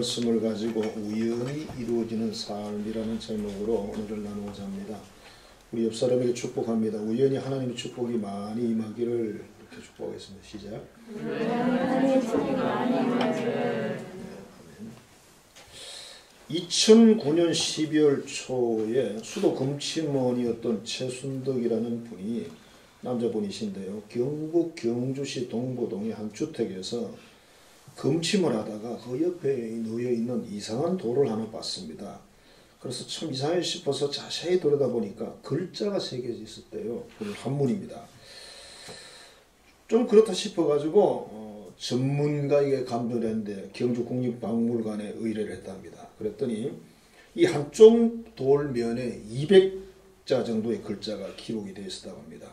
말씀을 가지고 우연히 이루어지는 삶이라는 제목으로 오늘을 나누고자 합니다. 우리 옆 사람에게 축복합니다. 우연히 하나님의 축복이 많이 임하기를 이렇게 축복하겠습니다. 시작. 하나님의 축복이 많이 임하기를. 2009년 12월 초에 수도 금치먼이었던 최순덕이라는 분이 남자분이신데요. 경북 경주시 동보동의 한 주택에서 금침을 하다가 그 옆에 놓여있는 이상한 돌을 하나 봤습니다. 그래서 참 이상해 싶어서 자세히 들여다보니까 글자가 새겨져 있었대요. 오늘 한문입니다. 좀 그렇다 싶어가지고 전문가에게 감정을 했는데 경주국립박물관에 의뢰를 했답니다. 그랬더니 이 한쪽 돌면에 200자 정도의 글자가 기록이 되어 있었다고 합니다.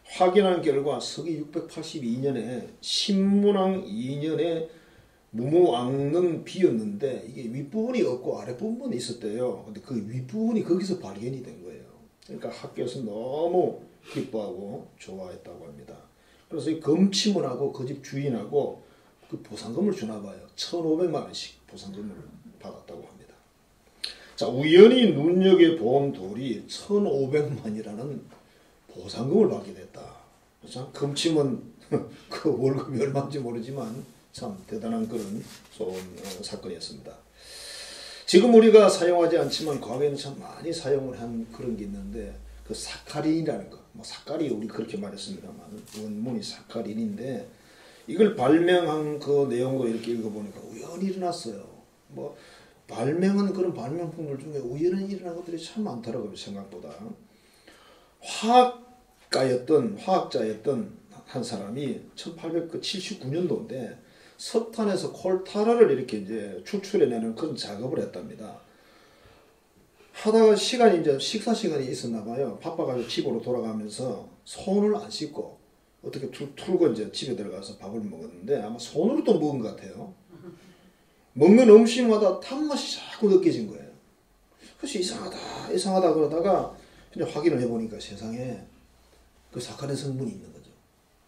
확인한 결과 서기 682년에 신문왕 2년에 무무왕릉 비였는데 이게 윗부분이 없고 아랫부분이 있었대요. 근데 그 윗부분이 거기서 발견이 된 거예요. 그러니까 학교에서 너무 기뻐하고 좋아했다고 합니다. 그래서 이 금치문하고 그 집 주인하고 그 보상금을 주나 봐요. 1,500만 원씩 보상금을 받았다고 합니다. 자, 우연히 눈여겨본 돌이 1,500만이라는 보상금을 받게 됐다. 참 금치문 그 월급이 얼마인지 모르지만 참 대단한 그런 사건이었습니다. 지금 우리가 사용하지 않지만 과거에는 참 많이 사용을 한 그런 게 있는데 그 사카린이라는 거, 뭐 사카리 우리 그렇게 말했습니다만 원문이 사카린인데 이걸 발명한 그 내용도 이렇게 읽어보니까 우연히 일어났어요. 뭐 발명한 그런 발명품들 중에 우연히 일어난 것들이 참 많더라고요. 생각보다. 화학자였던 한 사람이 1879년도인데 석탄에서 콜타라를 이렇게 이제 추출해내는 그런 작업을 했답니다. 하다가 시간이 이제 식사 시간이 있었나 봐요. 바빠가지고 집으로 돌아가면서 손을 안 씻고 어떻게 툴고 이제 집에 들어가서 밥을 먹었는데 아마 손으로 또 먹은 것 같아요. 먹는 음식마다 단맛이 자꾸 느껴진 거예요. 그래서 이상하다 그러다가 이제 확인을 해보니까 세상에 그 사카린 성분이 있는 거죠.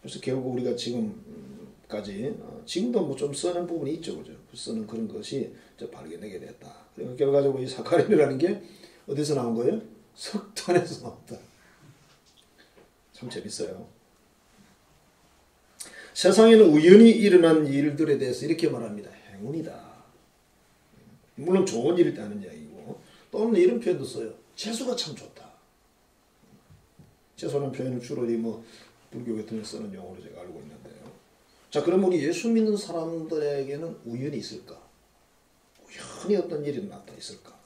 그래서 결국 우리가 지금도 뭐 좀 쓰는 부분이 있죠, 그죠? 쓰는 그런 것이 발견되게 됐다. 그러니까 결과적으로 이 사카린이라는 게 어디서 나온 거예요? 석탄에서 나왔다. 참 재밌어요. 세상에는 우연히 일어난 일들에 대해서 이렇게 말합니다. 행운이다. 물론 좋은 일일 때 하는 이야기고 또는 이런 표현도 써요. 재수가 참 좋다. 재수라는 표현은 주로 뭐 불교 같은 데 쓰는 용어로 제가 알고 있는데요. 자, 그럼 우리 예수 믿는 사람들에게는 우연이 있을까? 우연히 어떤 일이 나타나 있을까?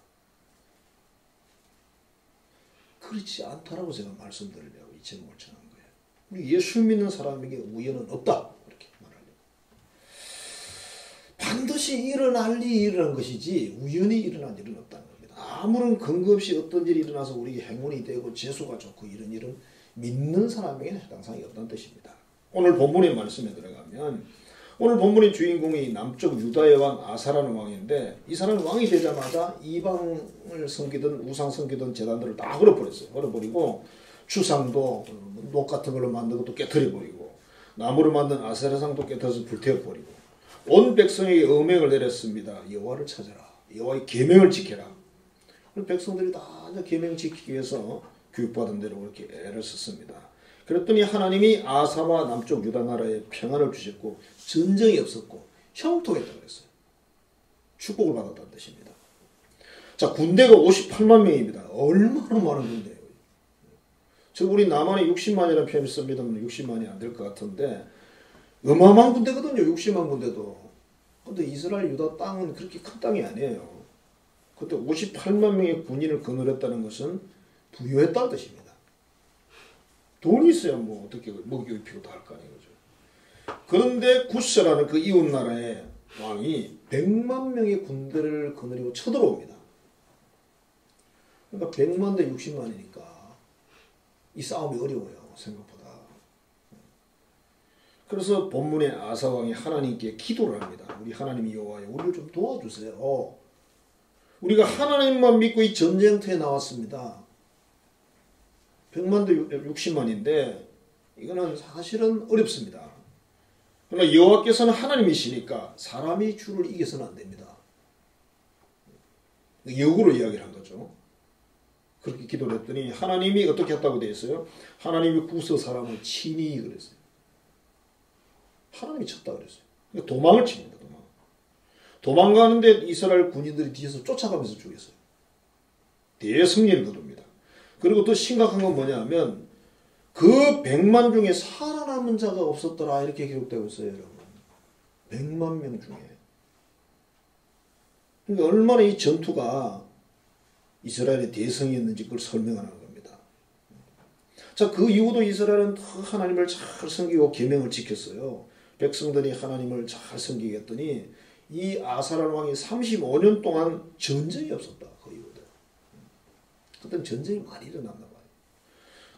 그렇지 않다라고 제가 말씀드리려고 이 제목을 정한 거예요. 우리 예수 믿는 사람에게 우연은 없다. 이렇게 말하려고. 반드시 일어날 일이 일어난 것이지 우연히 일어난 일은 없다는 겁니다. 아무런 근거 없이 어떤 일이 일어나서 우리에게 행운이 되고 재수가 좋고 이런 일은 믿는 사람에게는 해당 사항이 없다는 뜻입니다. 오늘 본문의 말씀에 들어가면 오늘 본문의 주인공이 남쪽 유다의 왕 아사라는 왕인데 이 사람은 왕이 되자마자 이방을 섬기던 우상 섬기던 제단들을 다 걸어버렸어요. 걸어버리고 주상도 녹 같은 걸로 만든 것도 깨트려버리고 나무를 만든 아세라상도 깨트려서 불태워버리고 온 백성에게 음행을 내렸습니다. 여호와를 찾아라. 여호와의 계명을 지켜라. 백성들이 다 계명 지키기 위해서 교육받은 대로 그렇게 애를 썼습니다. 그랬더니 하나님이 아사와 남쪽 유다 나라에 평안을 주셨고 전쟁이 없었고 형통했다고 그랬어요. 축복을 받았다는 뜻입니다. 자, 군대가 58만 명입니다. 얼마나 많은 군대예요. 우리 남한에 60만이라는 표현을 씁니다. 60만이 안 될 것 같은데 어마어마한 군대거든요. 60만 군대도. 근데 이스라엘 유다 땅은 그렇게 큰 땅이 아니에요. 그때 58만 명의 군인을 거느렸다는 것은 부유했다는 뜻입니다. 돈이 있어야 뭐 어떻게 먹이 입히고 다 할 거 아니에요. 그런데 구스라는 그 이웃나라의 왕이 100만 명의 군대를 거느리고 쳐들어옵니다. 그러니까 100만 대 60만이니까 이 싸움이 어려워요. 생각보다. 그래서 본문에 아사왕이 하나님께 기도를 합니다. 우리 하나님이 여호와여 우리를 좀 도와주세요. 우리가 하나님만 믿고 이 전쟁터에 나왔습니다. 100만 대 60만인데 이거는 사실은 어렵습니다. 그러나 여호와께서는 하나님이시니까 사람이 주를 이겨서는 안 됩니다. 역으로 이야기를 한 거죠. 그렇게 기도를 했더니 하나님이 어떻게 했다고 되어 있어요? 하나님이 구스 사람을 치니 그랬어요. 하나님이 쳤다 그랬어요. 그러니까 도망을 칩니다. 도망가는데 이스라엘 군인들이 뒤에서 쫓아가면서 죽였어요. 대승리를 거둡니다. 그리고 또 심각한 건 뭐냐면 그 100만 중에 살아남은 자가 없었더라 이렇게 기록되고 있어요. 여러분. 100만 명 중에. 그러니까 얼마나 이 전투가 이스라엘의 대성이었는지 그걸 설명하는 겁니다. 자, 그 이후도 이스라엘은 하나님을 잘 섬기고 계명을 지켰어요. 백성들이 하나님을 잘 섬기게 했더니 이 아사랴 왕이 35년 동안 전쟁이 없었다. 그 이후도. 그때는 전쟁이 많이 일어났나 봐요.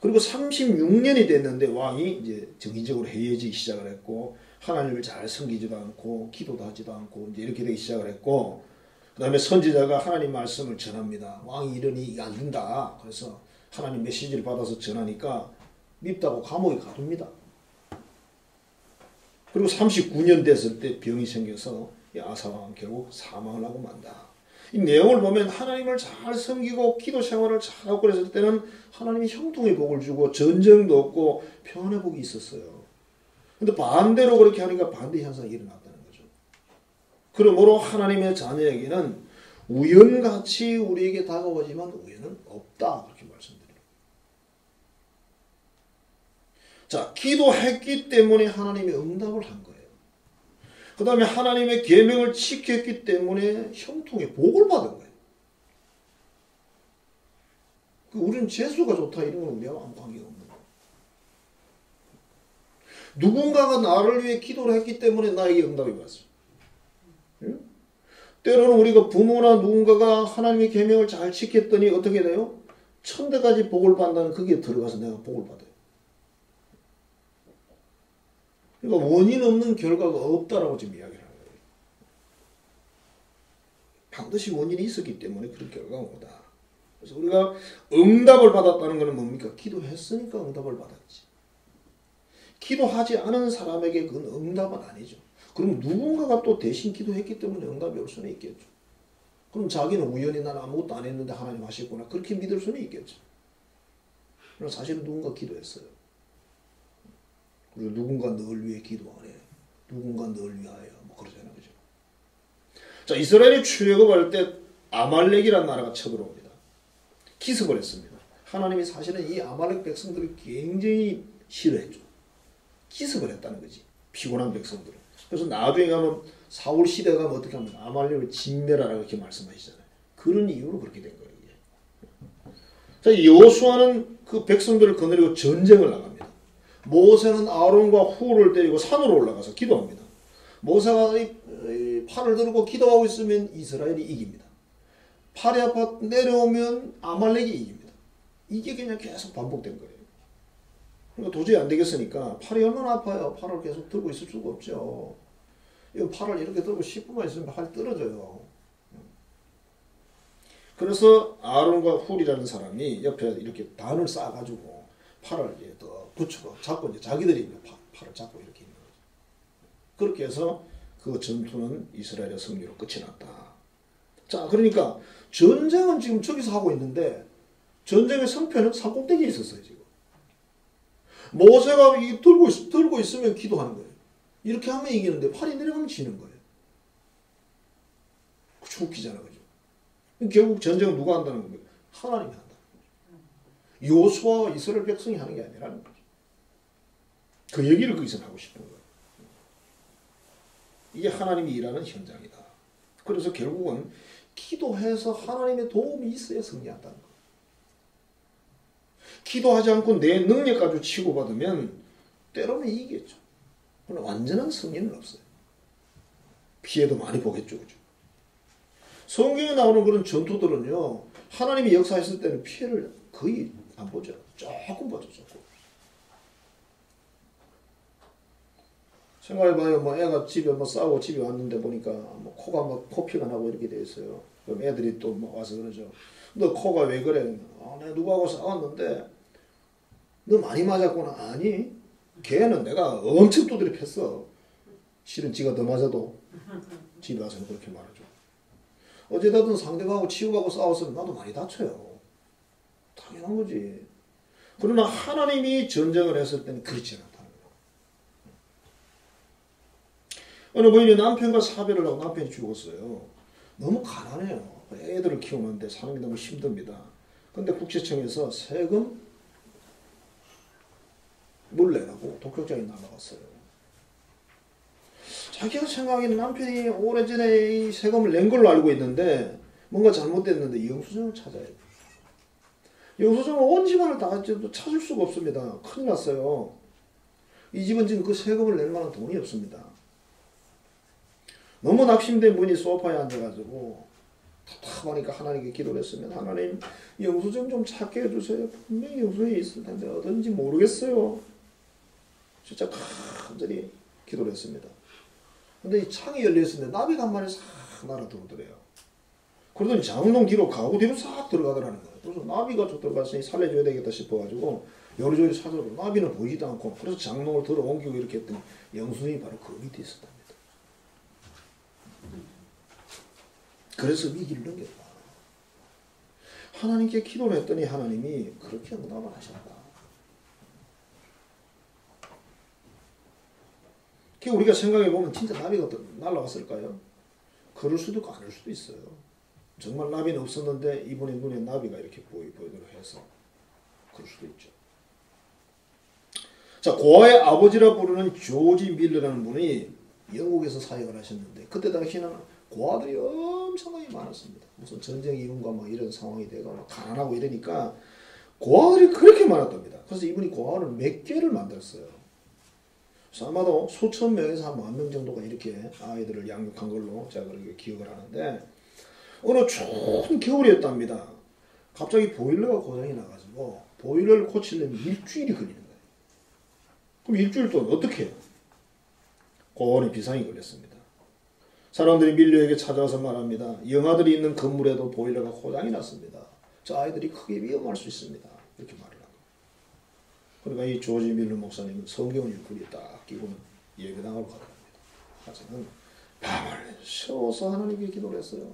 그리고 36년이 됐는데 왕이 이제 정기적으로 해이해지기 시작을 했고 하나님을 잘 섬기지도 않고 기도도 하지도 않고 이제 이렇게 되기 시작을 했고 그 다음에 선지자가 하나님 말씀을 전합니다. 왕이 이러니 안 된다. 그래서 하나님 메시지를 받아서 전하니까 밉다고 감옥에 가둡니다. 그리고 39년 됐을 때 병이 생겨서 아사왕은 결국 사망을 하고 만다. 이 내용을 보면 하나님을 잘 섬기고 기도 생활을 잘하고 그랬을 때는 하나님이 형통의 복을 주고 전쟁도 없고 평안의 복이 있었어요. 근데 반대로 그렇게 하니까 반대 현상이 일어났다는 거죠. 그러므로 하나님의 자녀에게는 우연같이 우리에게 다가오지만 우연은 없다. 그렇게 말씀드려요. 자, 기도했기 때문에 하나님이 응답을 한 거예요. 그 다음에 하나님의 계명을 지켰기 때문에 형통의 복을 받은 거예요. 우리는 재수가 좋다 이런 건 우리하고 아무 관계가 없는 거예요. 누군가가 나를 위해 기도를 했기 때문에 나에게 응답이 왔어요. 응? 때로는 우리가 부모나 누군가가 하나님의 계명을 잘 지켰더니 어떻게 돼요? 천대까지 복을 받는다는 거기에 들어가서 내가 복을 받아요. 그러니까 원인 없는 결과가 없다라고 지금 이야기를 하는 거예요. 반드시 원인이 있었기 때문에 그런 결과가 오다. 그래서 우리가 응답을 받았다는 것은 뭡니까? 기도했으니까 응답을 받았지. 기도하지 않은 사람에게 그건 응답은 아니죠. 그럼 누군가가 또 대신 기도했기 때문에 응답이 올 수는 있겠죠. 그럼 자기는 우연히 난 아무것도 안 했는데 하나님 하셨구나. 그렇게 믿을 수는 있겠죠. 그럼 사실은 누군가 기도했어요. 그리고 누군가 널 위해 기도하네. 누군가 널 위하여. 뭐 그러잖아요. 그죠? 자, 이스라엘이 출애굽할 때 아말렉이라는 나라가 쳐들어옵니다. 기습을 했습니다. 하나님이 사실은 이 아말렉 백성들을 굉장히 싫어했죠. 기습을 했다는 거지. 피곤한 백성들을. 그래서 나중에 가면 사울 시대가 가면 어떻게 합니까? 아말렉을 진멸하라고 이렇게 말씀하시잖아요. 그런 이유로 그렇게 된 거예요. 자, 여호수아는 그 백성들을 거느리고 전쟁을 나갑니다. 모세는 아론과 훌을 데리고 산으로 올라가서 기도합니다. 모세가 팔을 들고 기도하고 있으면 이스라엘이 이깁니다. 팔이 아파 내려오면 아말렉이 이깁니다. 이게 그냥 계속 반복된 거예요. 그러니까 도저히 안 되겠으니까 팔이 얼마나 아파요. 팔을 계속 들고 있을 수가 없죠. 이 팔을 이렇게 들고 10분만 있으면 팔이 떨어져요. 그래서 아론과 훌이라는 사람이 옆에 이렇게 단을 쌓아가지고 팔을 이제 더 붙여 잡고 이제 자기들이 팔을 잡고 이렇게 있는 거죠. 그렇게 해서 그 전투는 이스라엘의 승리로 끝이 났다. 자, 그러니까 전쟁은 지금 저기서 하고 있는데 전쟁의 성패는 산꼭대기에 있었어요. 지금 모세가 이 들고 있으면 기도하는 거예요. 이렇게 하면 이기는데 팔이 내려가면 지는 거예요. 그쵸, 웃기잖아, 그죠? 결국 전쟁은 누가 한다는 겁니까? 하나님이 한다는 거죠. 여호수아와 이스라엘 백성이 하는 게 아니라는 거죠. 그 얘기를 거기서 하고 싶은 거예요. 이게 하나님이 일하는 현장이다. 그래서 결국은 기도해서 하나님의 도움이 있어야 승리한다는 거예요. 기도하지 않고 내 능력 가지고 치고받으면 때로는 이기겠죠. 그러나 완전한 승리는 없어요. 피해도 많이 보겠죠. 그죠? 성경에 나오는 그런 전투들은요, 하나님이 역사했을 때는 피해를 거의 안 보죠. 조금 보죠. 조금. 생각해봐요. 뭐 애가 집에 뭐 싸우고 집에 왔는데 보니까 뭐 코가 막 코피가 나고 이렇게 돼 있어요. 그럼 애들이 또 뭐 와서 그러죠. 너 코가 왜 그래? 내가 누구하고 싸웠는데 너 많이 맞았구나. 아니, 걔는 내가 엄청 두드려 팼어. 실은 지가 더 맞아도 집에 와서는 그렇게 말하죠. 어제다든 상대방하고 치고받고 싸웠으면 나도 많이 다쳐요. 당연한 거지. 그러나 하나님이 전쟁을 했을 때는 그렇지 않다는 거예요. 어느 부인이 남편과 사별을 하고 남편이 죽었어요. 너무 가난해요. 애들을 키우는데 사는 게 너무 힘듭니다. 근데 국세청에서 세금 물 내라고 독촉장이 날라갔어요. 자기가 생각하기에는 남편이 오래전에 이 세금을 낸 걸로 알고 있는데 뭔가 잘못됐는데 영수증을 찾아야 돼요. 영수증을 온 집안을 다 찾을 수가 없습니다. 큰일 났어요. 이 집은 지금 그 세금을 낼 만한 돈이 없습니다. 너무 낙심된 분이 소파에 앉아가지고 답답하니까 하나님께 기도를 했으면 하나님 영수증 좀 찾게 해주세요. 분명히 영수증이 있을 텐데 어딘지 모르겠어요. 진짜 간절히 기도를 했습니다. 근데 이 창이 열려있었는데 나비가 한 마리 싹 날아들어오더래요. 그러더니 장롱 뒤로 가구 뒤로 싹 들어가더라는 거예요. 그래서 나비가 저 들어갔으니 살려줘야 되겠다 싶어가지고 요리조리 찾아보고 나비는 보이지도 않고 그래서 장롱을 들어 옮기고 이렇게 했더니 영수증이 바로 그 밑에 있었답니다. 그래서 위기를 넘겼다. 하나님께 기도를 했더니 하나님이 그렇게 응답을 하셨다. 우리가 생각해보면 진짜 나비가 날아왔을까요? 그럴 수도 있고 아닐 수도 있어요. 정말 나비는 없었는데 이분의 눈에 나비가 이렇게 보이도록 해서 그럴 수도 있죠. 자, 고아의 아버지라 부르는 조지 밀러라는 분이 영국에서 사역을 하셨는데 그때 당시에는 고아들이 엄청나게 많았습니다. 무슨 전쟁 이윤과 막 이런 상황이 되고 막 가난하고 이러니까 고아들이 그렇게 많았답니다. 그래서 이분이 고아를 몇 개를 만들었어요. 그래서 아마도 수천 명에서 한 10,000명 정도가 이렇게 아이들을 양육한 걸로 제가 그렇게 기억을 하는데 어느 추운 겨울이었답니다. 갑자기 보일러가 고장이 나가지고 보일러를 고치려면 일주일이 걸리는 거예요. 그럼 일주일 동안 어떻게 해요? 고온의 비상이 걸렸습니다. 사람들이 밀려에게 찾아와서 말합니다. 영아들이 있는 건물에도 보일러가 고장이 났습니다. 저 아이들이 크게 위험할 수 있습니다. 이렇게 말을 하고. 그러니까 이 조지 밀러 목사님은 성경을 옆구리에 딱 끼고는 예배당으로 가더랍니다. 하지만 밤을 새워서 하나님께 기도를 했어요.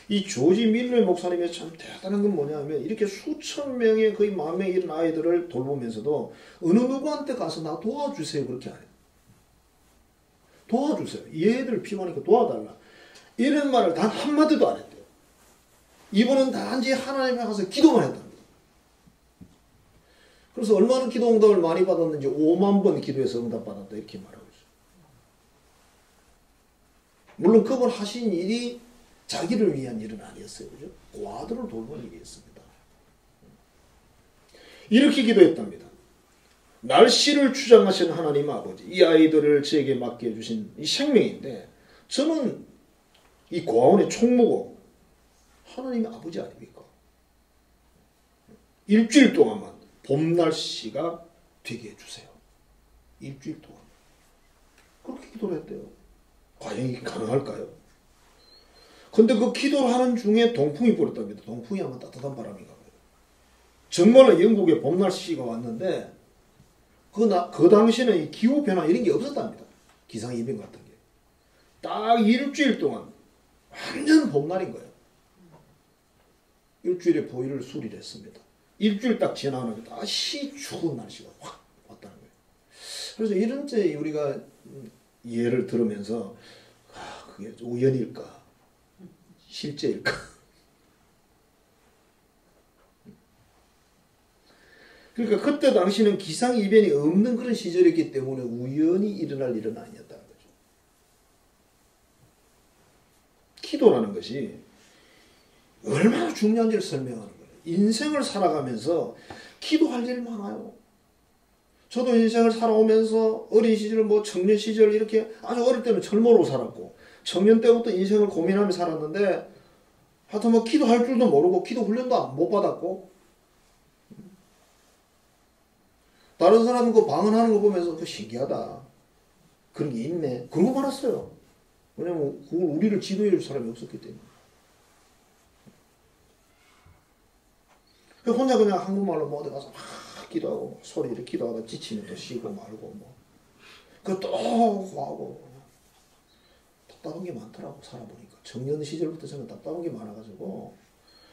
이 조지 밀러 목사님의 참 대단한 건 뭐냐면 이렇게 수천 명의 거의 10,000명에 이른 아이들을 돌보면서도 어느 누구한테 가서 나 도와주세요 그렇게 안 해요. 도와주세요. 얘들 피곤하니까 도와달라. 이런 말을 단 한마디도 안 했대요. 이분은 단지 하나님에 가서 기도만 했답니다. 그래서 얼마나 기도 응답을 많이 받았는지 50,000번 기도해서 응답받았다 이렇게 말하고 있어요. 물론 그분 하신 일이 자기를 위한 일은 아니었어요. 그죠? 고아들을 돌보는 일이었습니다. 이렇게 기도했답니다. 날씨를 주장하신 하나님 아버지, 이 아이들을 저에게 맡게 해주신 이 생명인데 저는 이 고아원의 총무고 하나님의 아버지 아닙니까? 일주일 동안만 봄 날씨가 되게 해주세요. 일주일 동안. 그렇게 기도를 했대요. 과연 이게 가능할까요? 근데 그 기도를 하는 중에 동풍이 불었답니다. 동풍이 아마 따뜻한 바람인가 봐요. 정말로 영국에 봄 날씨가 왔는데 그 당시에는 이 기후변화 이런 게 없었답니다. 기상이변 같은 게. 딱 일주일 동안 완전 봄날인 거예요. 일주일에 보일러를 수리를 했습니다. 일주일 딱 지나면 다시 추운 날씨가 확 왔다는 거예요. 그래서 이런 때 우리가 예를 들으면서 그게 우연일까? 실제일까? 그러니까 그때 당시는 기상이변이 없는 그런 시절이었기 때문에 우연히 일어날 일은 아니었다는 거죠. 기도라는 것이 얼마나 중요한지를 설명하는 거예요. 인생을 살아가면서 기도할 일 많아요. 저도 인생을 살아오면서 어린 시절, 청년 시절 이렇게 아주 어릴 때는 철모로 살았고 청년 때부터 인생을 고민하며 살았는데 하여튼 기도할 줄도 모르고 기도 훈련도 못 받았고 다른 사람은 그 방언하는 거 보면서 그 신기하다. 그런 게 있네. 그러고 말았어요. 왜냐면 그걸 우리를 지도해 줄 사람이 없었기 때문에. 혼자 그냥 한국말로 어디 가서 막 기도하고 소리 이렇게 기도하다 지치면 또 쉬고 말고 그또 하고 답답한 게 많더라고 살아보니까. 청년 시절부터 저는 답답한 게 많아가지고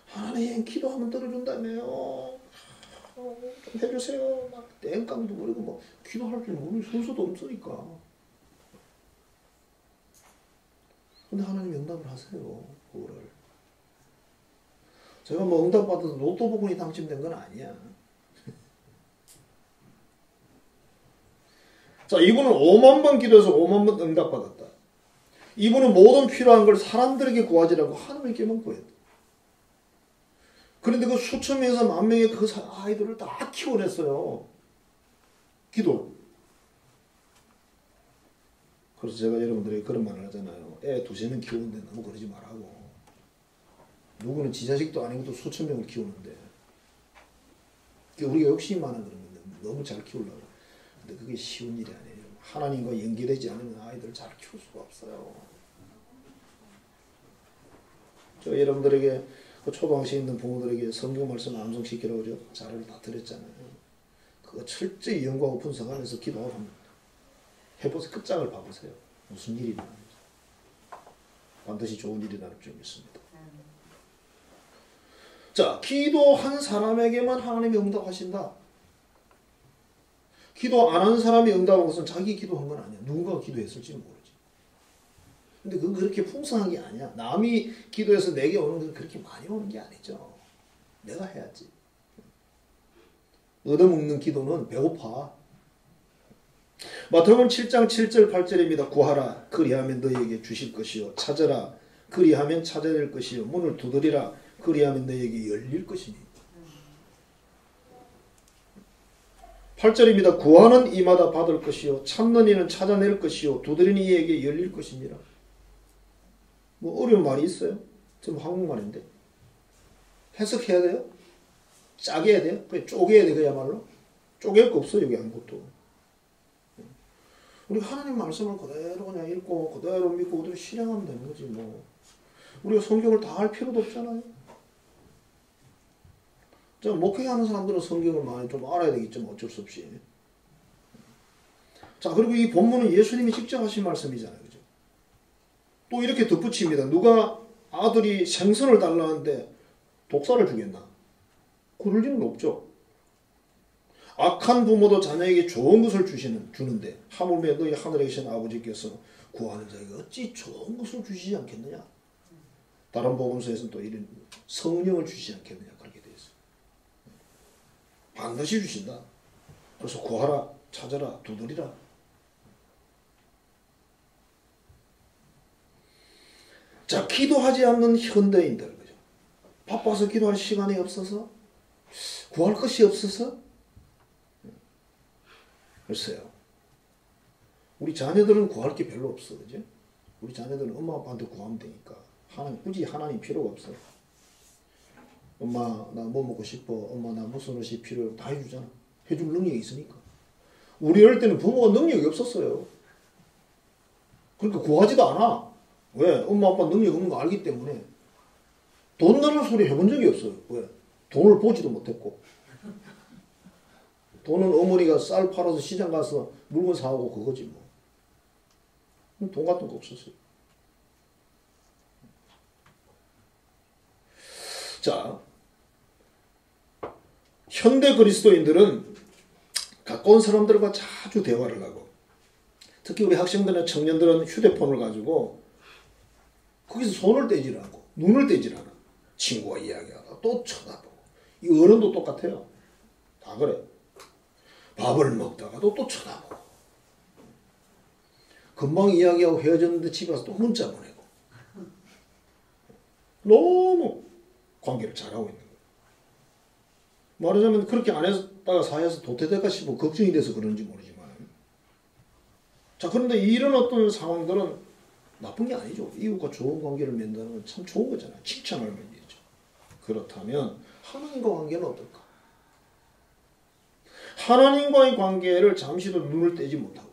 하나님 기도하면 들어준다며요. 좀 해주세요. 막 땡깡도 부리고 뭐 기도할 줄 모르는 순서도 없으니까. 근데 하나님 응답을 하세요. 그거를. 제가 뭐 응답받아서 로또 복권이 당첨된 건 아니야. 자, 이분은 5만 번 기도해서 5만 번 응답받았다. 이분은 모든 필요한 걸 사람들에게 구하지라고 하나님께만 구했다. 그런데 그 수천 명에서 만 명의 그 아이들을 다 키워냈어요. 기도. 그래서 제가 여러분들에게 그런 말을 하잖아요. 애 두세 명 키우는데 너무 그러지 말라고. 누구는 지 자식도 아니고 또 수천 명을 키우는데. 우리가 욕심이 많아 그런 건데 너무 잘 키우려고. 근데 그게 쉬운 일이 아니에요. 하나님과 연계되지 않으면 아이들을 잘 키울 수가 없어요. 저 여러분들에게 그 초등학생 있는 부모들에게 성경 말씀 암송시키라고 자료를 다 드렸잖아요. 그거 철저히 연구하고 분석하면서 기도하고 합니다. 해보세요. 끝장을 봐보세요. 무슨 일이 일어나는지. 반드시 좋은 일이 나올 줄 믿습니다. 자, 기도한 사람에게만 하나님이 응답하신다. 기도 안 한 사람이 응답한 것은 자기 기도한 건 아니야. 누군가가 기도했을지는 모르지. 근데 그건 그렇게 풍성한 게 아니야. 남이 기도해서 내게 오는 건 그렇게 많이 오는 게 아니죠. 내가 해야지. 얻어먹는 기도는 배고파. 마태복음 7장 7절 8절입니다. 구하라 그리하면 너희에게 주실 것이요 찾으라 그리하면 찾아낼 것이요 문을 두드리라 그리하면 너희에게 열릴 것이니. 8절입니다. 구하는 이마다 받을 것이요 찾는 이는 찾아낼 것이요 두드리는 이에게 열릴 것이니라. 뭐 어려운 말이 있어요? 지금 한국말인데 해석해야 돼요? 짜게 해야 돼요? 그냥 쪼개야 돼. 그야말로 쪼갤 거 없어 여기 아무것도. 우리 하나님 말씀을 그대로 그냥 읽고 그대로 믿고 그대로 실행하면 되는 거지 뭐. 우리가 성경을 다 할 필요도 없잖아요. 자, 목회하는 사람들은 성경을 많이 좀 알아야 되겠죠. 어쩔 수 없이. 자, 그리고 이 본문은 예수님이 직접 하신 말씀이잖아요. 그죠? 또 이렇게 덧붙입니다. 누가 아들이 생선을 달라는데 독사를 주겠나? 그럴 리는 없죠. 악한 부모도 자녀에게 좋은 것을 주는데 하물며 너희 하늘에 계신 아버지께서 구하는 자에게 어찌 좋은 것을 주시지 않겠느냐? 다른 복음서에서는 또 이런 성령을 주시지 않겠느냐 그렇게 되어 있어요. 반드시 주신다. 그래서 구하라, 찾아라, 두드리라. 자, 기도하지 않는 현대인들, 그죠? 바빠서 기도할 시간이 없어서, 구할 것이 없어서. 글쎄요. 우리 자녀들은 구할 게 별로 없어, 그죠? 우리 자녀들은 엄마 아빠한테 구하면 되니까 굳이 하나님 필요가 없어요. 엄마 나 뭐 먹고 싶어, 엄마 나 무슨 옷이 필요해, 다 해주잖아. 해줄 능력이 있으니까. 우리 어릴 때는 부모가 능력이 없었어요. 그러니까 구하지도 않아. 왜? 엄마 아빠 능력 없는 거 알기 때문에. 돈 달라는 소리 해본 적이 없어요. 왜? 돈을 보지도 못했고. 돈은 어머니가 쌀 팔아서 시장 가서 물건 사오고 그거지 뭐. 돈 같은 거 없었어요. 자, 현대 그리스도인들은 가까운 사람들과 자주 대화를 하고 특히 우리 학생들이나 청년들은 휴대폰을 가지고 거기서 손을 떼질 않고 눈을 떼질 않아. 친구와 이야기하다가 또 쳐다보고. 이 어른도 똑같아요. 다 그래. 밥을 먹다가도 또 쳐다보고. 금방 이야기하고 헤어졌는데 집에 와서 또 문자 보내고. 너무 관계를 잘하고 있는 거예요. 말하자면 그렇게 안 했다가 사회에서 도태될까 싶어 걱정이 돼서 그런지 모르지만. 자, 그런데 이런 어떤 상황들은 나쁜 게 아니죠. 이웃과 좋은 관계를 맺는다는 건 참 좋은 거잖아요. 칭찬할 만한 일이죠. 그렇다면 하나님과 관계는 어떨까? 하나님과의 관계를 잠시도 눈을 떼지 못하고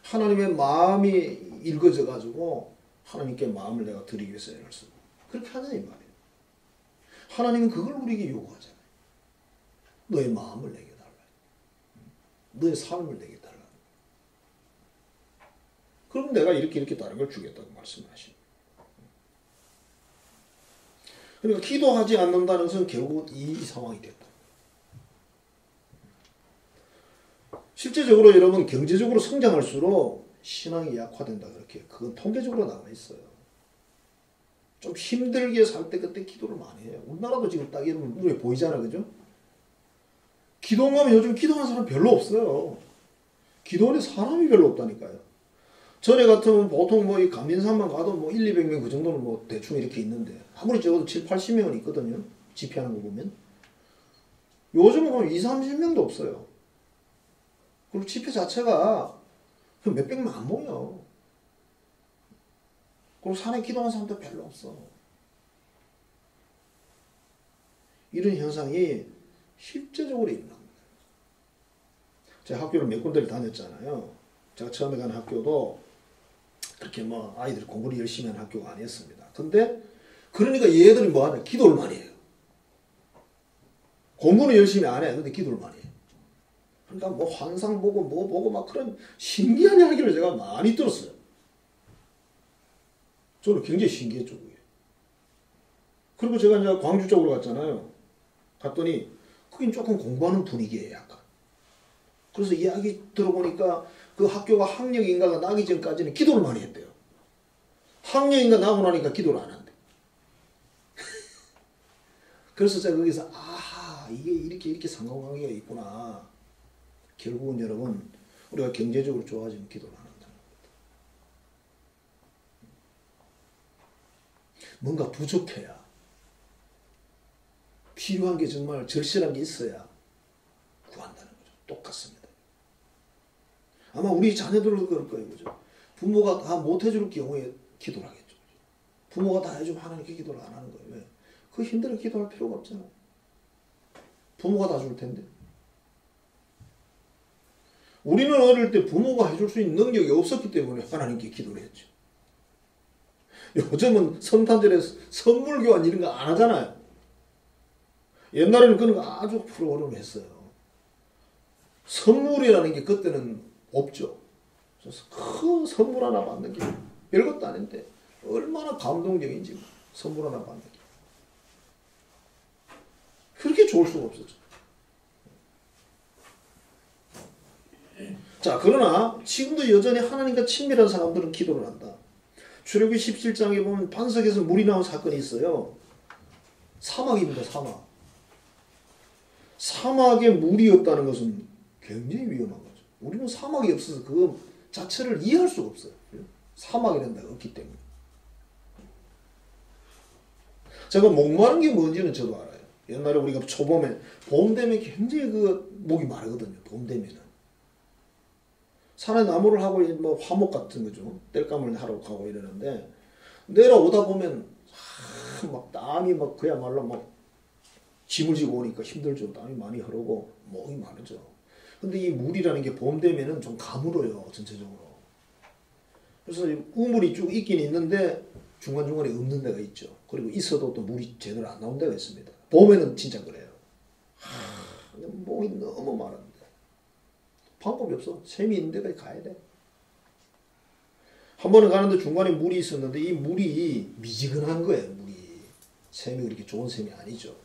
하나님의 마음이 읽어져 가지고 하나님께 마음을 내가 드리기 위해서 애를 쓰고 그렇게 하자 이 말이에요. 하나님은 그걸 우리에게 요구하잖아요. 너의 마음을 내게 달라. 너의 삶을 내게 달라. 그럼 내가 이렇게 다른 걸 주겠다고 말씀을 하십니다. 그러니까 기도하지 않는다는 것은 결국 이 상황이 됐다. 실제적으로 여러분 경제적으로 성장할수록 신앙이 약화된다 그렇게 그건 통계적으로 나와 있어요. 좀 힘들게 살 때 그때 기도를 많이 해요. 우리나라도 지금 딱 이러면 눈에 보이잖아, 그죠? 기도원 가면 요즘 기도하는 사람 별로 없어요. 기도원에 사람이 별로 없다니까요. 전에 같으면 보통 뭐 이 감린산만 가도 뭐 1, 200명 그 정도는 뭐 대충 이렇게 있는데 아무리 적어도 7, 80명은 있거든요. 집회하는 거 보면. 요즘은 보면 2, 30명도 없어요. 그리고 집회 자체가 몇백만 안 모여. 그리고 산에 기도하는 사람도 별로 없어. 이런 현상이 실제적으로 일어납니다. 제가 학교를 몇 군데를 다녔잖아요. 제가 처음에 간 학교도 그렇게 뭐 아이들이 공부를 열심히 하는 학교가 아니었습니다. 근데 그러니까 얘들이 뭐 하냐? 기도를 많이 해요. 공부는 열심히 안 해. 근데 기도를 많이 해. 그러니까 뭐 환상 보고 뭐 보고 막 그런 신기한 이야기를 제가 많이 들었어요. 저는 굉장히 신기했죠, 그게. 그리고 제가 이제 광주 쪽으로 갔잖아요. 갔더니 거긴 조금 공부하는 분위기예요, 약간. 그래서 이야기 들어보니까 그 학교가 학령인가가 나기 전까지는 기도를 많이 했대요. 학령인가 나고 나니까 기도를 안 한대. 그래서 제가 거기서 아하, 이게 이렇게 상관관계가 있구나. 결국은 여러분 우리가 경제적으로 좋아지면 기도를 안 한다는 겁니다. 뭔가 부족해야 필요한 게 정말 절실한 게 있어야 구한다는 거죠. 똑같습니다. 아마 우리 자녀들도 그럴 거예요. 그죠? 부모가 다 못해줄 경우에 기도를 하겠죠. 부모가 다 해주면 하나님께 기도를 안 하는 거예요. 왜? 그 힘들게 기도할 필요가 없잖아요. 부모가 다 줄 텐데. 우리는 어릴 때 부모가 해줄 수 있는 능력이 없었기 때문에 하나님께 기도를 했죠. 요즘은 성탄절에 선물 교환 이런 거 안 하잖아요. 옛날에는 그런 거 아주 프로그램을 했어요. 선물이라는 게 그때는 없죠. 그래서 큰 선물 하나 받는 게 별것도 아닌데 얼마나 감동적인지 선물 하나 받는 게. 그렇게 좋을 수가 없었죠. 자, 그러나 지금도 여전히 하나님과 친밀한 사람들은 기도를 한다. 출애굽기 17장에 보면 반석에서 물이 나온 사건이 있어요. 사막입니다. 사막. 사막에 물이 없다는 것은 굉장히 위험한 거죠. 우리는 사막이 없어서 그거 자체를 이해할 수가 없어요. 사막이라는 데가 없기 때문에. 제가 목마른 게 뭔지는 저도 알아요. 옛날에 우리가 초봄에 봄 되면 굉장히 그 목이 마르거든요. 봄 되면은. 산에 나무를 하고 뭐 화목 같은 거죠. 땔감을 하러 가고 이러는데 내려오다 보면 막 땀이 막 그야말로 막 짐을 지고 오니까 힘들죠. 땀이 많이 흐르고 목이 마르죠. 근데 이 물이라는 게 봄 되면은 좀 가물어요. 전체적으로. 그래서 우물이 쭉 있긴 있는데 중간중간에 없는 데가 있죠. 그리고 있어도 또 물이 제대로 안 나온 데가 있습니다. 봄에는 진짜 그래요. 목이 너무 마른데 방법이 없어. 샘이 있는 데까지 가야 돼. 한 번은 가는데 중간에 물이 있었는데 이 물이 미지근한 거예요. 물이. 샘이 그렇게 좋은 샘이 아니죠.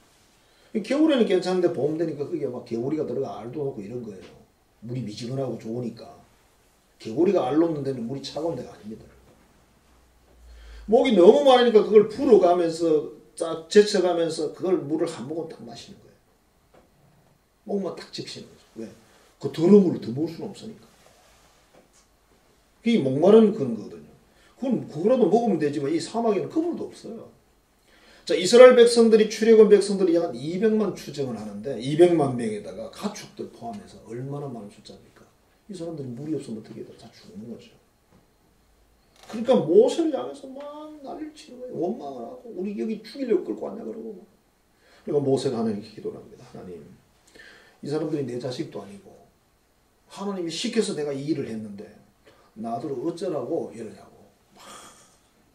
겨울에는 괜찮은데 봄 되니까 그게 막 개구리가 들어가 알도 놓고 이런 거예요. 물이 미지근하고 좋으니까. 개구리가 알 놓는 데는 물이 차가운 데가 아닙니다. 목이 너무 마르니까 그걸 불어가면서 쫙 제쳐가면서 그걸 물을 한 모금 딱 마시는 거예요. 목만 딱 적시는 거죠. 왜? 그 더러운 물을 더 먹을 수는 없으니까. 그게 목마른 그런 거거든요. 그건 그거라도 먹으면 되지만 이 사막에는 그 물도 없어요. 자, 이스라엘 백성들이 출애굽 백성들이 약 200만 추정을 하는데 200만 명에다가 가축들 포함해서 얼마나 많은 숫자입니까? 이 사람들이 물이 없으면 어떻게 다 죽는 거죠. 그러니까 모세를 향해서 막 난리를 치는 거예요. 원망을 하고 우리 여기 죽이려고 끌고 왔냐 그러고. 그러니까 모세가 하나님께 기도를 합니다. 하나님, 이 사람들이 내 자식도 아니고 하나님이 시켜서 내가 이 일을 했는데 나들 어쩌라고 이러냐고. 막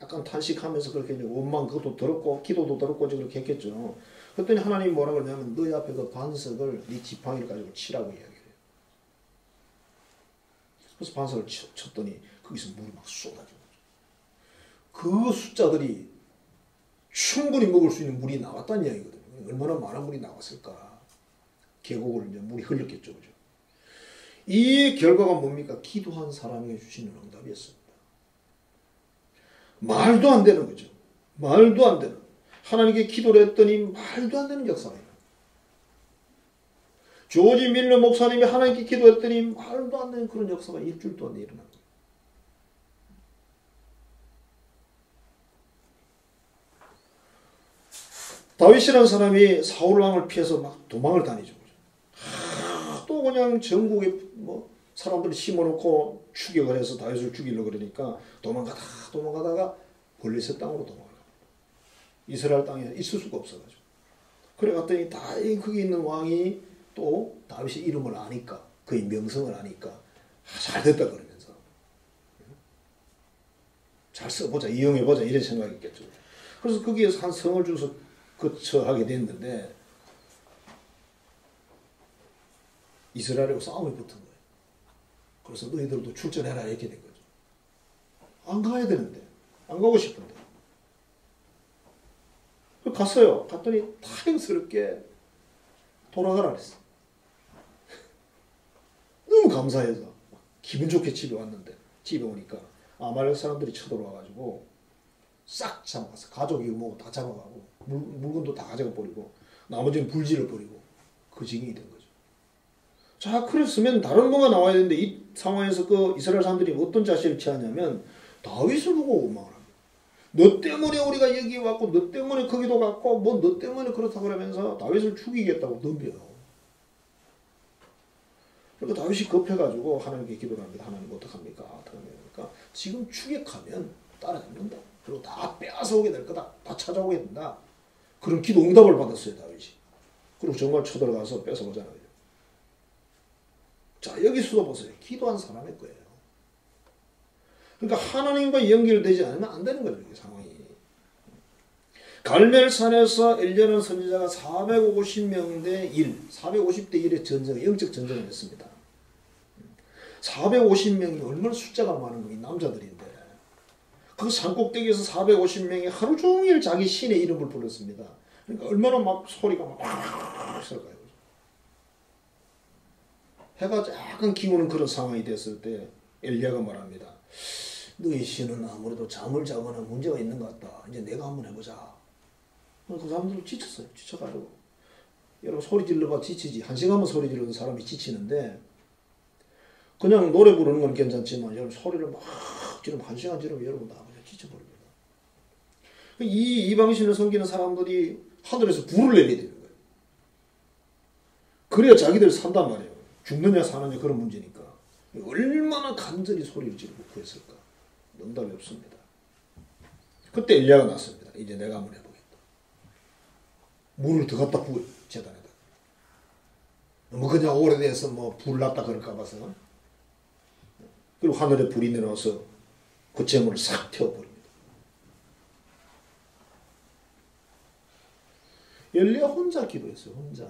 약간 탄식하면서 그렇게 원망 그것도 들었고 기도도 들었고 그렇게 했겠죠. 그랬더니 하나님이 뭐라 그러냐면 너희 앞에 그 반석을 네 지팡이를 가지고 치라고 이야기해요. 그래서 반석을 쳤더니 거기서 물이 막 쏟아져요. 그 숫자들이 충분히 먹을 수 있는 물이 나왔다는 이야기거든요. 얼마나 많은 물이 나왔을까. 계곡을 이제 물이 흘렀겠죠. 그죠? 이 결과가 뭡니까? 기도한 사람에게 주시는 응답이었습니다. 말도 안 되는 거죠. 말도 안 되는. 하나님께 기도를 했더니 말도 안 되는 역사가 일어납니다. 조지 밀러 목사님이 하나님께 기도했더니 말도 안 되는 그런 역사가 일주일 동안 일어난 거예요. 다윗이라는 사람이 사울 왕을 피해서 막 도망을 다니죠. 또 그냥 전국에 뭐 사람들이 심어놓고 추격을 해서 다윗을 죽이려고 그러니까 도망가다가 블레셋 땅으로 도망을 갑니다. 이스라엘 땅에 있을 수가 없어가지고. 그래 갔더니 다행히 거기 있는 왕이 또 다윗의 이름을 아니까, 그의 명성을 아니까 잘 됐다 그러면서 잘 써보자, 이용해보자 이런 생각이겠죠. 그래서 거기에서 한 성을 주서 거처하게 됐는데 이스라엘하고 싸움이 붙은 거예요. 그래서 너희들도 출전해라 이렇게 된 거죠. 안 가야 되는데, 안 가고 싶은데. 갔어요. 갔더니 다행스럽게 돌아가라 그랬어. 너무 감사해서 기분 좋게 집에 왔는데, 집에 오니까 아말렉 사람들이 쳐들어와가지고 싹 잡아갔어. 가족이 뭐 다 잡아가고 물건도 다 가져가 버리고 나머지는 불질러 버리고 그 징이 된 거죠. 자, 그랬으면 다른 뭐가 나와야 되는데 이 상황에서 그 이스라엘 사람들이 어떤 자세를 취하냐면 다윗을 보고 원망을 합니다. 너 때문에 우리가 여기 왔고 너 때문에 거기도 갔고 뭐 너 때문에 그렇다 그러면서 다윗을 죽이겠다고 덤벼요. 그러니까 다윗이 급해가지고 하나님께 기도를 합니다. 하나님 어떡합니까? 어떡합니까? 지금 추격하면 따라잡는다. 그리고 다 빼앗아오게 될 거다. 다 찾아오게 된다. 그런 기도 응답을 받았어요. 다윗이. 그리고 정말 쳐들어가서 뺏어오잖아요. 자, 여기서도 보세요. 기도한 사람의 거예요. 그러니까 하나님과 연결되지 않으면 안 되는 거죠. 이 상황이. 갈멜산에서 엘리야라는 선지자가 450명 대 1, 450대 1의 전쟁, 영적 전쟁을 했습니다. 450명이 얼마나 숫자가 많은 거예요. 남자들인데. 그 산꼭대기에서 450명이 하루 종일 자기 신의 이름을 불렀습니다. 그러니까 얼마나 막 소리가 막 있을까요? 해가 약간 기우는 그런 상황이 됐을 때 엘리야가 말합니다. 너희 신은 아무래도 잠을 자거나 문제가 있는 것 같다. 이제 내가 한번 해보자. 그 사람들은 지쳤어요. 지쳐가지고. 여러분 소리 질러봐 지치지. 한 시간만 소리 지르는 사람이 지치는데 그냥 노래 부르는 건 괜찮지만 여러분 소리를 막 지르면 한 시간 지르면 여러분 다 그냥 지쳐버립니다. 이 이방신을 섬기는 사람들이 하늘에서 불을 내려야 되는 거예요. 그래야 자기들 산단 말이에요. 죽느냐 사느냐 그런 문제니까. 얼마나 간절히 소리를 지르고 구했을까. 응답이 없습니다. 그때 엘리야가 났습니다. 이제 내가 한번 해보겠다. 물을 더 갖다 부어요. 재단에다. 뭐 그냥 오래돼서 뭐 불 났다 그럴까 봐서. 그리고 하늘에 불이 내려와서 그 재물을 싹 태워버립니다. 엘리야 혼자 기도했어요. 혼자.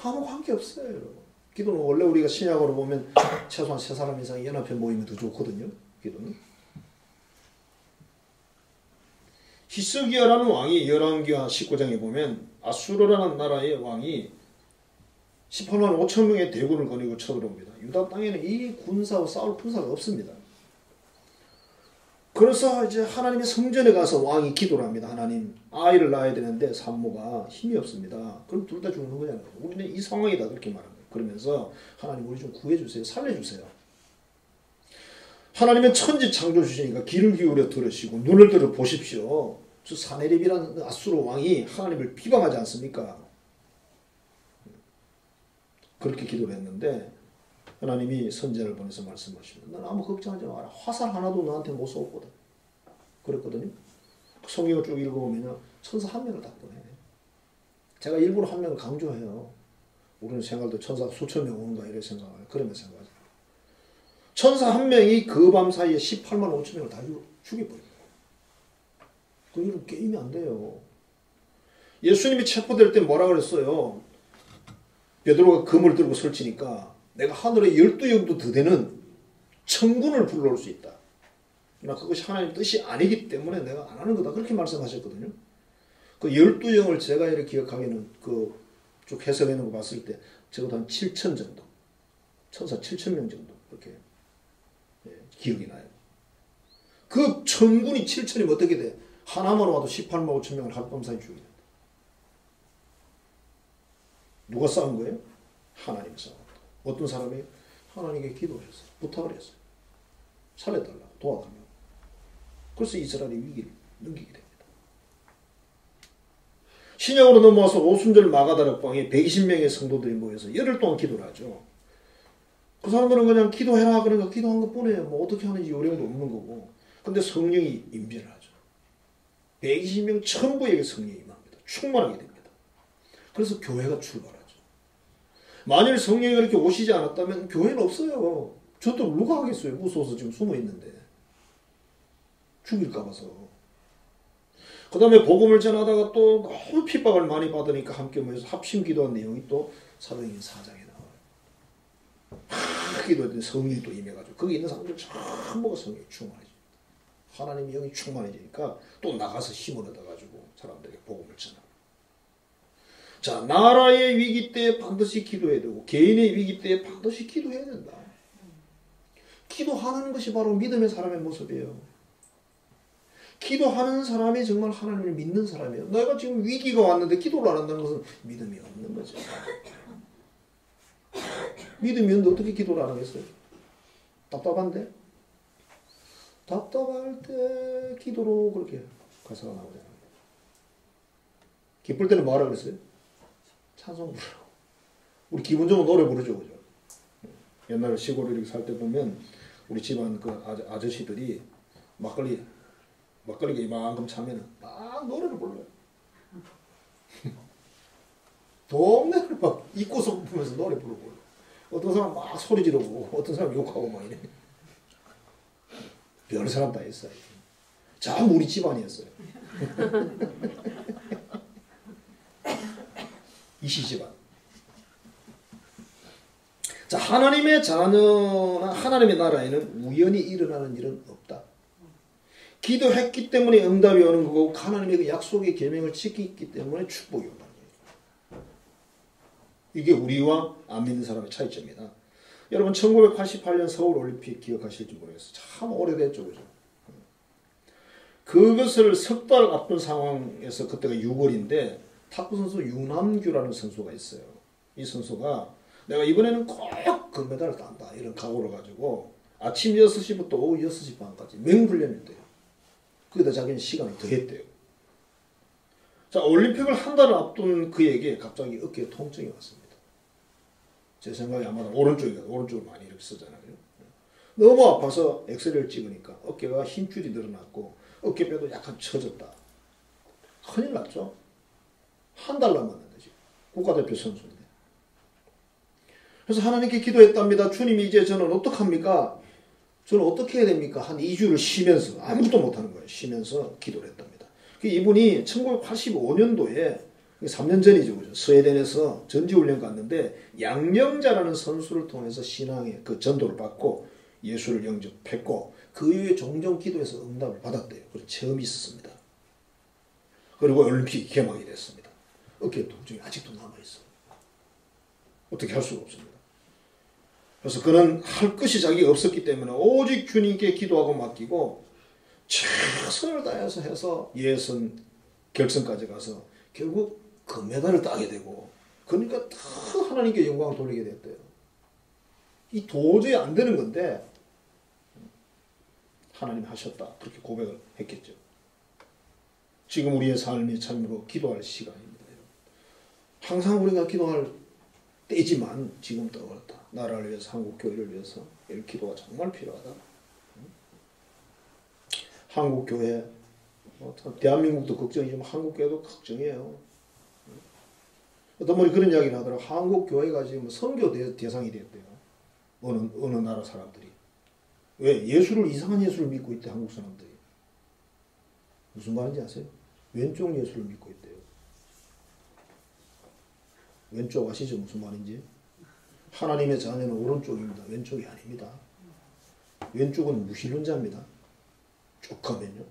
아무 관계 없어요. 여러분. 기도는 원래 우리가 신약으로 보면 최소한 3사람 이상 연합해 모이면 더 좋거든요. 기도는. 히스기야라는 왕이 열왕기하 19장에 보면 아수르라는 나라의 왕이 18만 5천 명의 대군을 거느리고 쳐들어옵니다. 유다 땅에는 이 군사와 싸울 군사가 없습니다. 그래서 이제 하나님의 성전에 가서 왕이 기도를 합니다. 하나님, 아이를 낳아야 되는데 산모가 힘이 없습니다. 그럼 둘 다 죽는 거잖아요. 우리는 이 상황이다 그렇게 말합니다. 그러면서 하나님 우리 좀 구해주세요. 살려주세요. 하나님은 천지 창조주시니까 귀를 기울여 들으시고 눈을 들어 보십시오. 저 사네립이라는 아수르 왕이 하나님을 비방하지 않습니까? 그렇게 기도를 했는데 하나님이 선지자를 보내서 말씀하십니다. 넌 아무 걱정하지 마라. 화살 하나도 너한테 못 쏘거든. 그랬거든요. 성경을 쭉 읽어보면 천사 한 명을 딱 보내. 제가 일부러 한 명을 강조해요. 우리는 생각도 천사 수천 명 오는가 이렇게 생각해요. 그러면 생각하죠. 천사 한 명이 그 밤 사이에 18만 5천 명을 다 죽여버립니다. 그건 게임이 안 돼요. 예수님이 체포될 때 뭐라 그랬어요? 베드로가 금을 들고 설치니까 내가 하늘에 12영도 더 되는 천군을 불러올 수 있다. 그러나 그것이 하나님의 뜻이 아니기 때문에 내가 안 하는 거다. 그렇게 말씀하셨거든요. 그 12영을 제가 이렇게 기억하기는 그 쭉 해석해 놓은 거 봤을 때 적어도 한 7천 정도. 천사 7천 명 정도. 그렇게 기억이 나요. 그 천군이 7천이면 어떻게 돼? 하나만 와도 18만 5천 명을 하룻밤 사이 죽이게 된다. 누가 싸운 거예요? 하나님이 싸웠다. 어떤 사람이 하나님께 기도를 했어요. 부탁을 했어요. 살려달라고, 도와달라고. 그래서 이스라엘이 위기를 넘기게 됩니다. 신약으로 넘어와서 오순절 마가다락방에 120명의 성도들이 모여서 열흘 동안 기도를 하죠. 그 사람들은 그냥 기도해라 그러니까 기도한 것뿐이에요. 뭐 어떻게 하는지 요령도 없는 거고. 근데 성령이 임재를 하죠. 120명 전부에게 성령이 임합니다. 충만하게 됩니다. 그래서 교회가 출발하죠. 만일 성령이 그렇게 오시지 않았다면 교회는 없어요. 저도 누가 하겠어요. 무서워서 지금 숨어 있는데. 죽일까 봐서. 그 다음에 복음을 전하다가 또 너무 핍박을 많이 받으니까 함께 모여서 합심 기도한 내용이 또 사도행전 4장에 나와요. 기도했더니 성령이 또 임해가지고 거기 있는 사람들 전부가 성령이 충만해집니다. 하나님의 영이 충만해지니까 또 나가서 힘을 얻어가지고 사람들에게 복음을 전하고. 자, 나라의 위기 때 반드시 기도해야 되고 개인의 위기 때 반드시 기도해야 된다. 기도하는 것이 바로 믿음의 사람의 모습이에요. 기도하는 사람이 정말 하나님을 믿는 사람이에요. 내가 지금 위기가 왔는데 기도를 안 한다는 것은 믿음이 없는 거죠. 믿음이 없는데 어떻게 기도를 안 하겠어요? 답답한데? 답답할 때 기도로 그렇게 가사가 나오잖아요. 기쁠 때는 뭐하라 그랬어요? 찬송 부르라고. 우리 기본적으로 노래 부르죠, 그죠? 옛날에 시골에 이렇게 살 때 보면 우리 집안 그 아저씨들이 막걸리가 이만큼 차면은 막 노래를 불러요. 동네를 막 입고서 부면서 노래 부르고, 어떤 사람 막 소리 지르고, 어떤 사람 욕하고 막 이래. 별 사람 다 있어요. 참 우리 집안이었어요. 이시 집안. 자, 하나님의 자녀나 하나님의 나라에는 우연히 일어나는 일은 없다. 기도했기 때문에 응답이 오는 거고 하나님의 그 약속의 계명을 지키기 때문에 축복이 온다는 거예요. 이게 우리와 안 믿는 사람의 차이점이다. 여러분 1988년 서울올림픽 기억하실지 모르겠어요. 참 오래됐죠. 그죠? 그것을 석 달 앞둔 상황에서 그때가 6월인데 탁구 선수 유남규라는 선수가 있어요. 이 선수가 내가 이번에는 꼭 금메달을 딴다 이런 각오를 가지고 아침 6시부터 오후 6시 반까지 맹훈련을 했대요. 거기다 자기는 시간을 더 했대요. 자, 올림픽을 한 달을 앞둔 그에게 갑자기 어깨에 통증이 왔습니다. 제 생각에 아마 오른쪽을 많이 이렇게 쓰잖아요. 너무 아파서 엑스레이를 찍으니까 어깨가 힘줄이 늘어났고 어깨뼈도 약간 처졌다. 큰일 났죠. 한 달 남았는데 지금 국가대표 선수인데. 그래서 하나님께 기도했답니다. 주님이 이제 저는 어떡합니까? 저는 어떻게 해야 됩니까? 한 2주를 쉬면서 아무것도 못하는 거예요. 쉬면서 기도를 했답니다. 이분이 1985년도에 3년 전이죠. 그죠? 스웨덴에서 전지훈련 갔는데 양명자라는 선수를 통해서 신앙의 그 전도를 받고 예수를 영접했고 그 이후에 종종 기도해서 응답을 받았대요. 그래서 체험이 있었습니다. 그리고 올림픽이 개막이 됐습니다. 어깨 통증이 아직도 남아있어요. 어떻게 할 수가 없습니다. 그래서 그는 할 것이 자기가 없었기 때문에 오직 주님께 기도하고 맡기고 최선을 다해서 해서 예선 결승까지 가서 결국 금메달을 따게 되고 그러니까 다 하나님께 영광을 돌리게 됐대요. 이 도저히 안 되는 건데 하나님이 하셨다. 그렇게 고백을 했겠죠. 지금 우리의 삶이 참으로 기도할 시간입니다. 항상 우리가 기도할 때지만 지금 또 그렇다. 나라를 위해서 한국교회를 위해서 이 기도가 정말 필요하다. 한국교회 대한민국도 걱정이지만 한국교회도 걱정이에요. 어떤 분이 그런 이야기를 하더라고요. 한국교회가 지금 선교 대상이 됐대요. 어느 나라 사람들이. 왜? 이상한 예수를 믿고 있대. 한국 사람들이. 무슨 말인지 아세요? 왼쪽 예수를 믿고 있대요. 왼쪽 아시죠? 무슨 말인지? 하나님의 자녀는 오른쪽입니다. 왼쪽이 아닙니다. 왼쪽은 무신론자입니다. 쭉 가면요.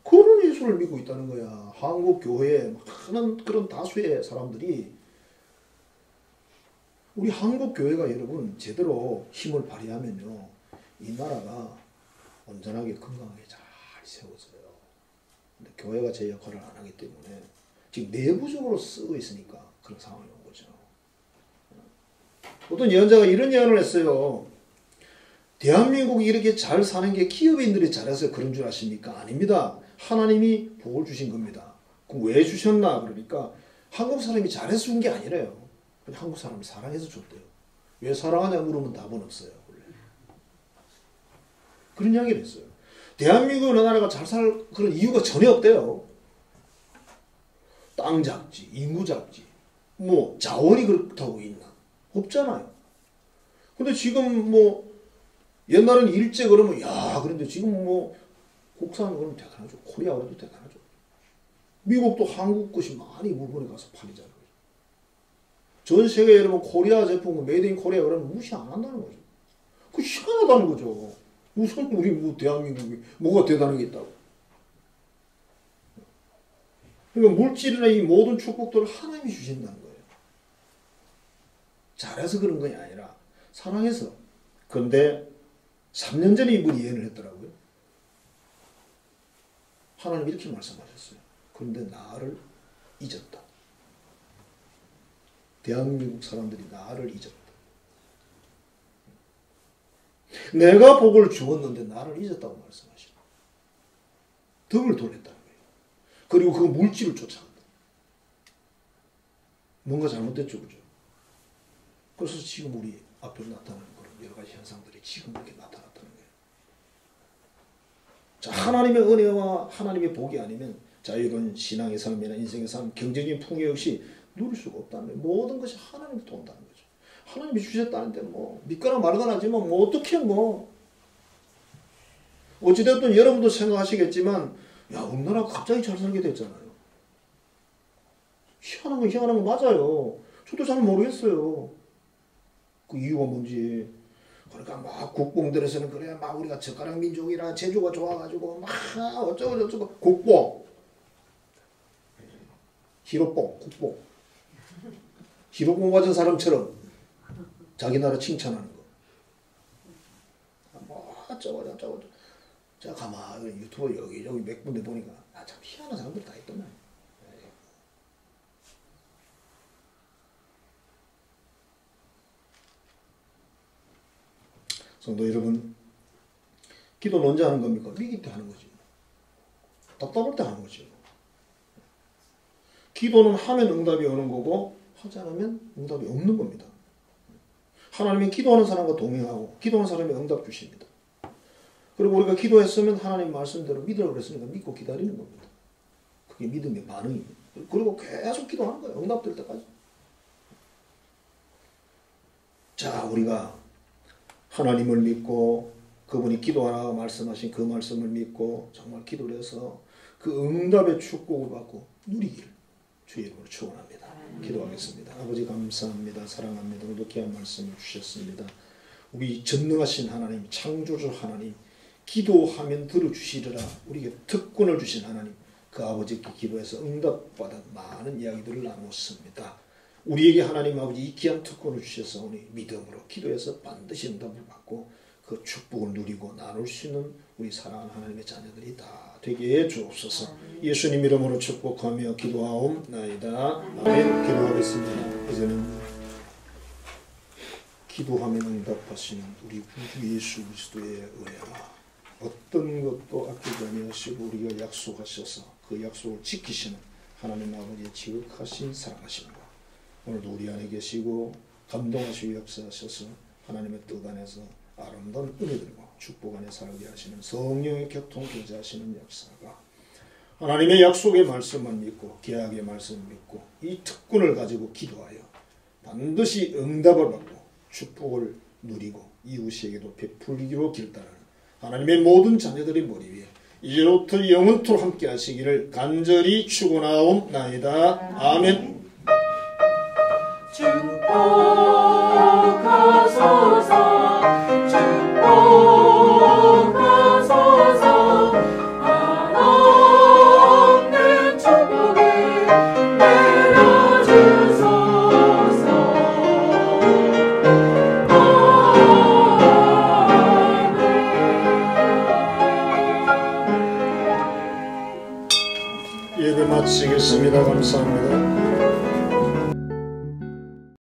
그런 예수를 믿고 있다는 거야. 한국 교회에 많은 그런 다수의 사람들이, 우리 한국 교회가 여러분 제대로 힘을 발휘하면요, 이 나라가 온전하게 건강하게 잘 세워져요. 근데 교회가 제 역할을 안 하기 때문에 지금 내부적으로 쓰고 있으니까 그런 상황이 온 거죠. 어떤 예언자가 이런 예언을 했어요. 대한민국이 이렇게 잘 사는 게 기업인들이 잘해서 그런 줄 아십니까? 아닙니다. 하나님이 복을 주신 겁니다. 그럼 왜 주셨나? 그러니까 한국 사람이 잘해서 준 게 아니래요. 그냥 한국 사람이 사랑해서 줬대요. 왜 사랑하냐 물으면 답은 없어요. 원래. 그런 이야기를 했어요. 대한민국 어느 나라가 잘 살 그런 이유가 전혀 없대요. 땅 작지, 인구 작지, 뭐 자원이 그렇다고 있나? 없잖아요. 근데 지금 뭐 옛날에는 일제 그러면 야, 그런데 지금 뭐 국산 그러면 대단하죠. 코리아 그래도 대단하죠. 미국도 한국 것이 많이 물건에 가서 팔리잖아요. 전 세계 여러분 코리아 제품, 메이드 인 코리아 그러면 무시 안 한다는 거죠. 그 희한하다는 거죠. 무슨 우리 뭐 대한민국이 뭐가 대단한 게 있다고. 그러니까 물질이나 이 모든 축복들을 하나님이 주신다는 거예요. 잘해서 그런 것이 아니라 사랑해서. 그런데 3년 전에 이분이 예언을 했더라고요. 하나님 이렇게 말씀하셨어요. 그런데 나를 잊었다. 대한민국 사람들이 나를 잊었다. 내가 복을 주었는데 나를 잊었다고 말씀하시고 덕을 돌렸다는 거예요. 그리고 그 물질을 쫓아간다. 뭔가 잘못됐죠, 그죠? 그래서 지금 우리 앞에 나타나는 그런 여러 가지 현상들이 지금 이렇게 나타났다는 거예요. 자, 하나님의 은혜와 하나님의 복이 아니면 자유로운 신앙의 삶이나 인생의 삶, 경제적인 풍요 없이 누릴 수가 없다는 거예요. 모든 것이 하나님부터 온다는 거죠. 하나님이 주셨다는데 뭐 믿거나 말거나 하지만 뭐 어떻게 뭐 어찌됐든 여러분도 생각하시겠지만 야, 우리나라가 갑자기 잘 살게 됐잖아요. 희한한 건 맞아요. 저도 잘 모르겠어요. 그 이유가 뭔지. 그러니까 막 국뽕들에서는 그래 막 우리가 젓가락 민족이라 제주가 좋아가지고 막 어쩌고 저쩌고 국뽕, 히로뽕, 국뽕, 히로뽕 맞은 사람처럼 자기 나라 칭찬하는 거. 뭐 어쩌고 저쩌고. 제가 가만히 유튜브 여기저기 몇 군데 보니까 참 희한한 사람들 다 있더만. 성도 여러분, 기도는 언제 하는 겁니까? 위기 때 하는 거지. 답답할 때 하는 거지. 기도는 하면 응답이 오는 거고 하지 않으면 응답이 없는 겁니다. 하나님은 기도하는 사람과 동행하고 기도하는 사람이 응답 주십니다. 그리고 우리가 기도했으면 하나님 말씀대로 믿으라고 그랬으니까 믿고 기다리는 겁니다. 그게 믿음의 반응입니다. 그리고 계속 기도하는 거예요. 응답될 때까지. 자, 우리가 하나님을 믿고 그분이 기도하라고 말씀하신 그 말씀을 믿고 정말 기도를 해서 그 응답의 축복을 받고 누리기를 주의 이름으로 축원합니다. 기도하겠습니다. 아버지 감사합니다. 사랑합니다. 오늘도 귀한 말씀을 주셨습니다. 우리 전능하신 하나님, 창조주 하나님, 기도하면 들어주시리라 우리에게 특권을 주신 하나님, 그 아버지께 기도해서 응답받은 많은 이야기들을 나누었습니다. 우리에게 하나님 아버지 이 귀한 특권을 주셔서 우리 믿음으로 기도해서 반드시 응답을 받고 그 축복을 누리고 나눌 수 있는 우리 사랑하는 하나님의 자녀들이 다 되게 해 주옵소서. 예수님 이름으로 축복하며 기도하옵나이다. 아멘. 기도하겠습니다. 이제는 기도하면 응답하시는 우리 구주 예수 그리스도의 은혜와 어떤 것도 아끼지 아니하시고 우리가 약속하셔서 그 약속을 지키시는 하나님 아버지의 지극하신 사랑하심과 오늘도 우리 안에 계시고 감동하시고 역사하셔서 하나님의 뜻 안에서 아름다운 은혜들과 축복 안에 살게 하시는 성령의 교통 교제하시는 역사가 하나님의 약속의 말씀만 믿고 계약의 말씀을 믿고 이 특권을 가지고 기도하여 반드시 응답을 받고 축복을 누리고 이웃에게도 베풀기로 길따르는 하나님의 모든 자녀들의 머리 위에 이제부터 영원토록 함께 하시기를 간절히 축원하옵나이다. 아멘. 축복하소서 축복하소서 마치겠습니다. 감사합니다.